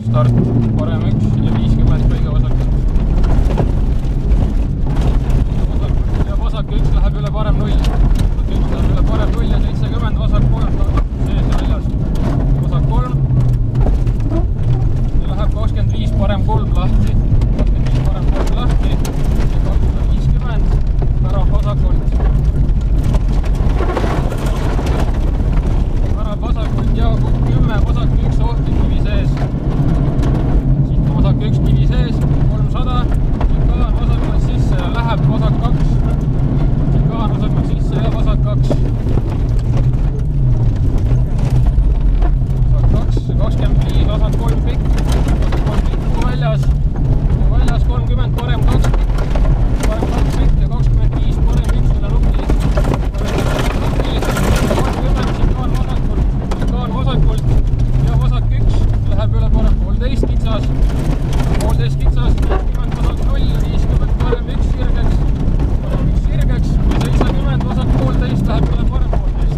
start parem 1 ja 50 kõige vasakult. Ja vasak 1 läheb üle parem 0. Vasak 1 läheb üle parem 0 ja 70, vasak 3 sees ja väljas. Vasak 3 ja läheb 25 parem 3 lahti. 25 parem 3 lahti ja 250 värab vasakult. Värab vasakult ja 10 vasak 1 ohtlik kivi sees. Siit on vasak 1 kivi sees, 300. Kaan vasakult sisse ja läheb vasak 2. Kaan vasakult sisse ja vasak 2. Vasak 2, 25, vasak 3 pikk. Vasak 3 pikku väljas. Ja väljas 30 parem 2 pikk. Parem 2 pikk ja 25 parem 1 üle nuppi. Kaan vasakult ja vasak 1 läheb üle parem 1,5 kitsas. 1,5 kitsas, 50 vasak 0 ja 50 parem 1 sirgeks. Parem 1 sirgeks ja 70 vasak 1,5 läheb üle parem 1,5.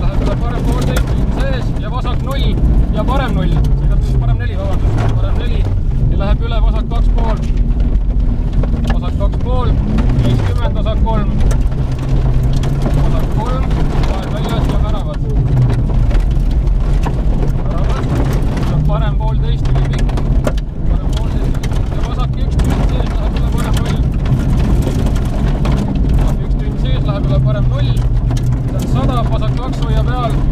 Läheb üle parem 1,5 sees ja vasak 0 ja parem 0. Parem 4, vabandust. Parem 4 ja läheb üle vasak 2,5. Vasak 2,5, 50 vasak 3. Vasak 3, vahed väljas ja väravad. Parem 1,5 tuli pikk. Parem 1,5 tuli pikk ja vasak 1 tund sees läheb üle parem 0. Vasak 1 tund sees läheb üle parem 0. See on 100, vasak 2 hoia peal.